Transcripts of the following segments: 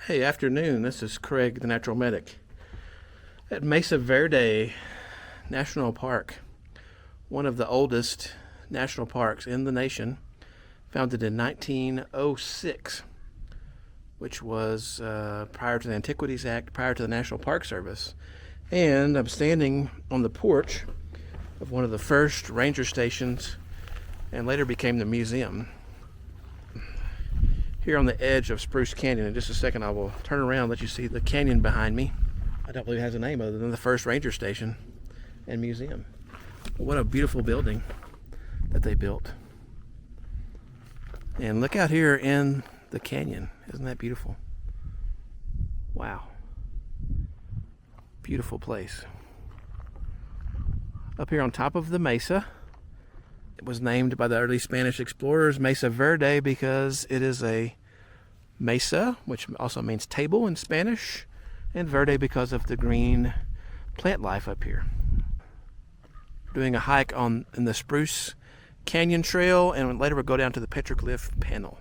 Hey, afternoon. This is Craig, the Natural Medic, at Mesa Verde National Park, one of the oldest national parks in the nation, founded in 1906, which was prior to the Antiquities Act, prior to the National Park Service. And I'm standing on the porch of one of the first ranger stations and later became the museum. Here on the edge of Spruce Canyon. In just a second I will turn around and let you see the canyon behind me. I don't believe it has a name other than the first ranger station and museum. What a beautiful building that they built. And look out here in the canyon. Isn't that beautiful? Wow. Beautiful place. Up here on top of the mesa, it was named by the early Spanish explorers Mesa Verde because it is a mesa, which also means table in Spanish, and verde because of the green plant life up here. We're doing a hike in the Spruce Canyon Trail, and later we'll go down to the Petroglyph Panel.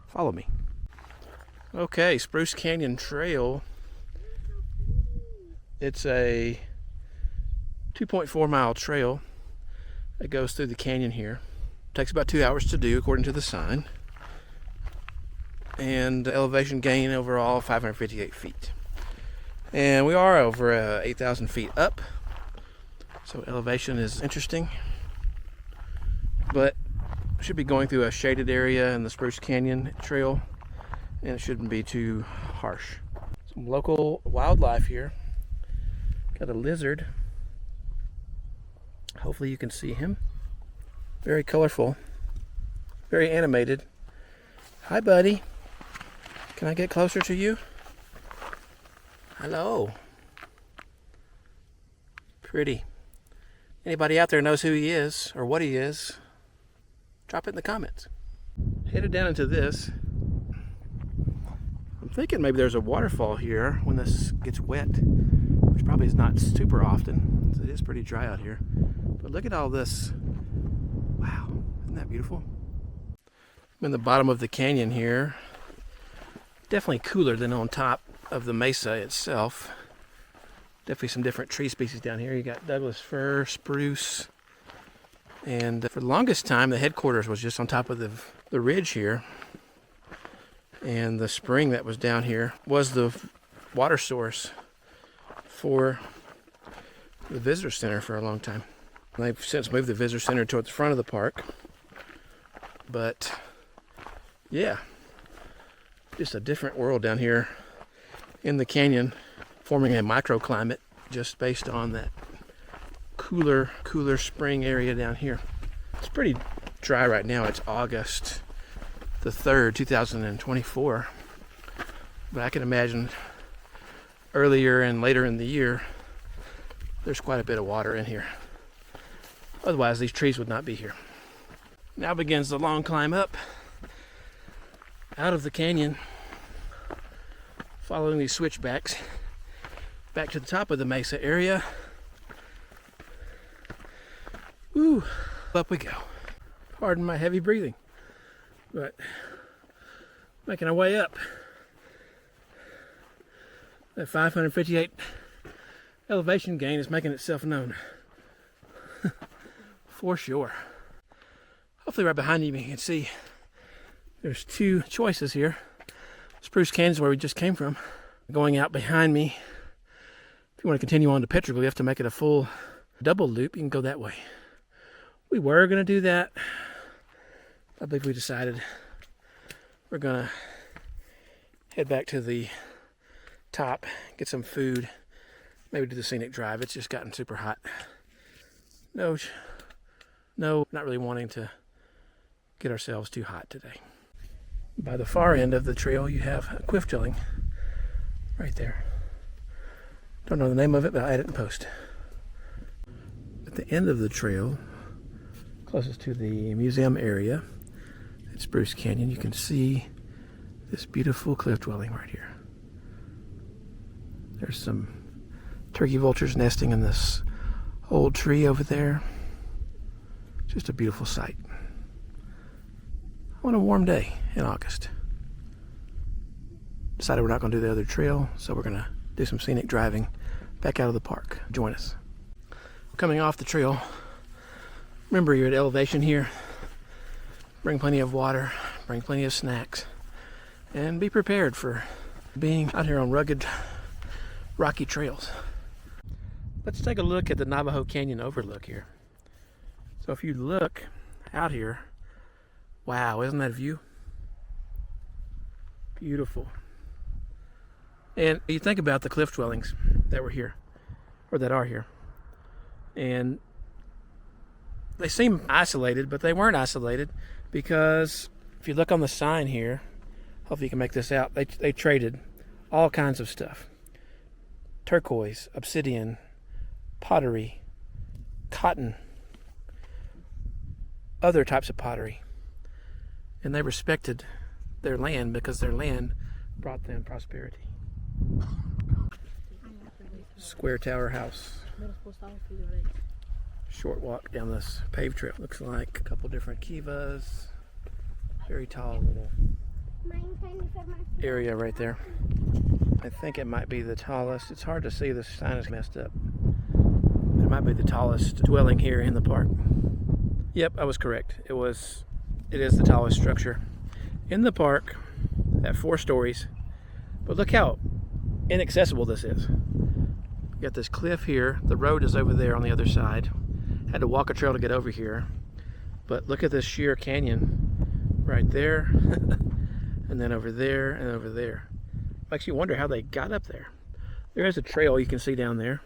Follow me. Okay, Spruce Canyon Trail. It's a 2.4 mile trail that goes through the canyon here. Takes about 2 hours to do according to the sign. And elevation gain overall 558 feet. And we are over 8,000 feet up. So elevation is interesting. But we should be going through a shaded area in the Spruce Canyon Trail. And it shouldn't be too harsh. Some local wildlife here. Got a lizard. Hopefully you can see him. Very colorful. Very animated. Hi, buddy. Can I get closer to you? Hello. Pretty. Anybody out there knows who he is or what he is? Drop it in the comments. Headed down into this. I'm thinking maybe there's a waterfall here when this gets wet, which probably is not super often. It is pretty dry out here. But look at all this. Wow, isn't that beautiful? I'm in the bottom of the canyon here. Definitely cooler than on top of the mesa itself. Definitely some different tree species down here. You got Douglas fir, spruce. And for the longest time, the headquarters was just on top of the ridge here. And the spring that was down here was the water source for the visitor center for a long time. They've since moved the visitor center toward the front of the park. But yeah, just a different world down here in the canyon, forming a microclimate just based on that cooler spring area down here. It's pretty dry right now. It's August the 3rd, 2024. But I can imagine earlier and later in the year, there's quite a bit of water in here. Otherwise, these trees would not be here. Now begins the long climb up out of the canyon, following these switchbacks back to the top of the mesa area. Woo, up we go. Pardon my heavy breathing, but making our way up. That 558 elevation gain is making itself known. For sure. Hopefully right behind you can see there's two choices here. Spruce Canyon is where we just came from. Going out behind me, if you want to continue on to Petroglyph to make it a full double loop, you can go that way. We were going to do that. I believe we decided we're going to head back to the top, get some food, maybe do the scenic drive. It's just gotten super hot. No, not really wanting to get ourselves too hot today. By the far end of the trail, you have a quiff drilling right there. Don't know the name of it, but I'll add it in post. At the end of the trail, closest to the museum area at Spruce Canyon, you can see this beautiful cliff dwelling right here. There's some turkey vultures nesting in this old tree over there. Just a beautiful sight on a warm day in August. decided we're not going to do the other trail, so we're going to do some scenic driving back out of the park. Join us. Coming off the trail, remember you're at elevation here. Bring plenty of water, bring plenty of snacks, and be prepared for being out here on rugged, rocky trails. Let's take a look at the Navajo Canyon Overlook here. So if you look out here, wow, isn't that a view? Beautiful. And you think about the cliff dwellings that were here, or that are here. And they seem isolated, but they weren't isolated, because if you look on the sign here, hopefully you can make this out, they traded all kinds of stuff. Turquoise, obsidian, pottery, cotton, other types of pottery. And they respected their land because their land brought them prosperity. Square tower house. Short walk down this paved trail. Looks like a couple different kivas. Very tall little area right there. I think it might be the tallest. It's hard to see, the sign is messed up. It might be the tallest dwelling here in the park. Yep, I was correct. It is the tallest structure in the park at 4 stories. But look how inaccessible this is. You got this cliff here. The road is over there on the other side. Had to walk a trail to get over here. But look at this sheer canyon right there. And then over there and over there. Makes you wonder how they got up there. There is a trail you can see down there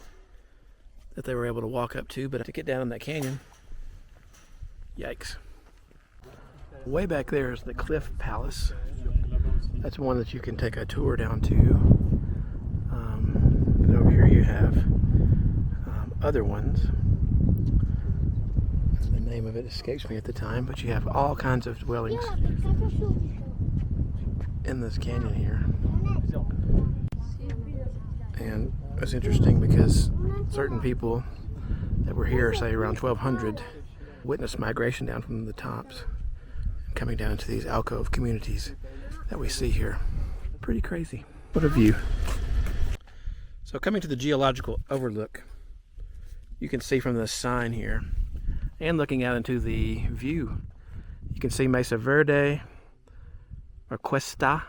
that they were able to walk up to, but to get down in that canyon, yikes. Way back there is the Cliff Palace. That's one that you can take a tour down to. But over here you have other ones. The name of it escapes me at the time, but you have all kinds of dwellings in this canyon here. And it's interesting because certain people that were here, say around 1200, witnessed migration down from the tops and coming down into these alcove communities that we see here. Pretty crazy. What a view. So coming to the Geological Overlook, you can see from this sign here, and looking out into the view, you can see Mesa Verde, or Cuesta.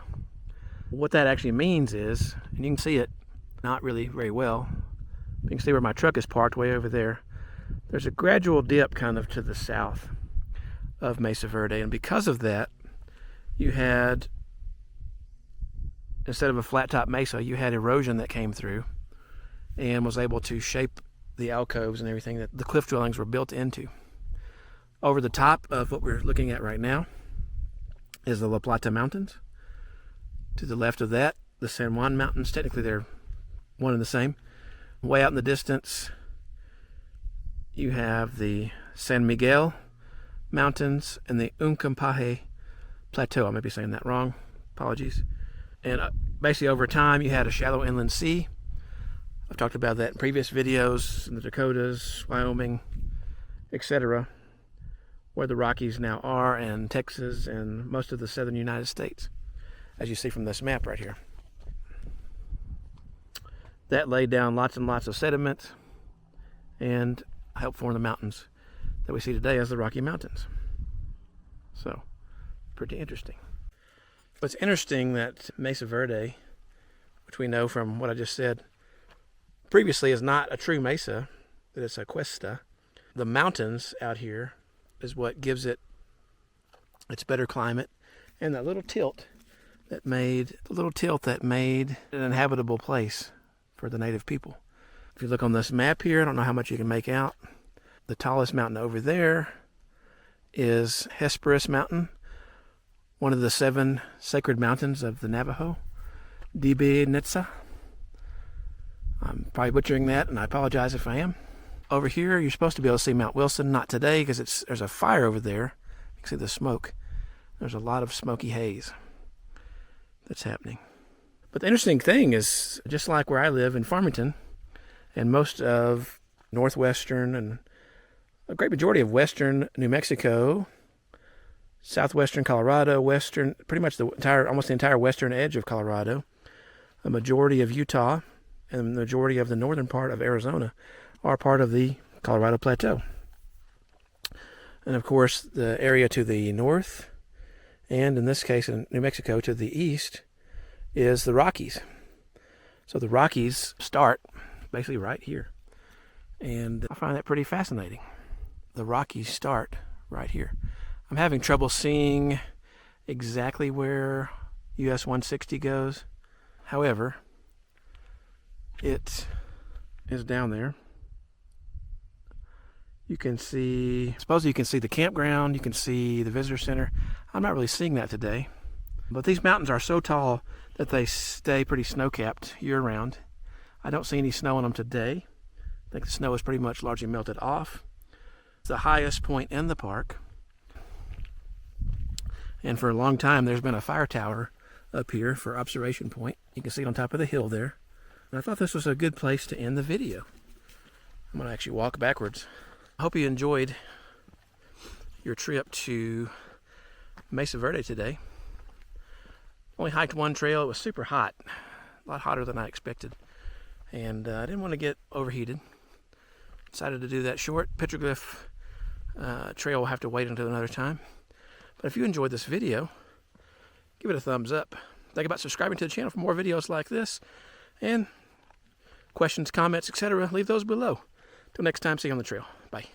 What that actually means is, and you can see it not really very well, you can see where my truck is parked way over there. There's a gradual dip kind of to the south of Mesa Verde, and because of that, you had, instead of a flat top mesa, you had erosion that came through and was able to shape the alcoves and everything that the cliff dwellings were built into. Over the top of what we're looking at right now is the La Plata Mountains. To the left of that, the San Juan Mountains. Technically they're one and the same. Way out in the distance, you have the San Miguel Mountains and the Uncompahgre Plateau. I may be saying that wrong. Apologies. And basically over time, you had a shallow inland sea. I've talked about that in previous videos in the Dakotas, Wyoming, etc., where the Rockies now are, and Texas, and most of the southern United States, as you see from this map right here. That laid down lots and lots of sediment and helped form the mountains that we see today as the Rocky Mountains. So, pretty interesting. What's interesting that Mesa Verde, which we know from what I just said previously is not a true mesa, that it's a cuesta. The mountains out here is what gives it its better climate, and that little tilt that made an inhabitable place for the native people. If you look on this map here, I don't know how much you can make out. The tallest mountain over there is Hesperus Mountain, one of the 7 sacred mountains of the Navajo, Dibe Netza. I'm probably butchering that, and I apologize if I am. Over here, you're supposed to be able to see Mount Wilson. Not today, because there's a fire over there. You can see the smoke. There's a lot of smoky haze that's happening. But the interesting thing is, just like where I live in Farmington, and most of northwestern and a great majority of western New Mexico, southwestern Colorado, pretty much almost the entire western edge of Colorado, a majority of Utah and the majority of the northern part of Arizona are part of the Colorado Plateau. And of course, the area to the north, and in this case in New Mexico to the east, is the Rockies. So the Rockies start basically right here. And I find that pretty fascinating. The Rockies start right here. I'm having trouble seeing exactly where US 160 goes. However, it is down there. You can see, suppose you can see the campground, you can see the visitor center. I'm not really seeing that today. But these mountains are so tall that they stay pretty snow-capped year-round. I don't see any snow on them today. I think the snow is pretty much largely melted off. It's the highest point in the park. And for a long time, there's been a fire tower up here for observation point. You can see it on top of the hill there. And I thought this was a good place to end the video. I'm going to actually walk backwards. I hope you enjoyed your trip to Mesa Verde today. Only hiked one trail. It was super hot, a lot hotter than I expected. And I didn't want to get overheated. Decided to do that short petroglyph trail. Will have to wait until another time. But if you enjoyed this video, give it a thumbs up. Think about subscribing to the channel for more videos like this. And questions, comments, etc., leave those below. Till next time, see you on the trail. Bye.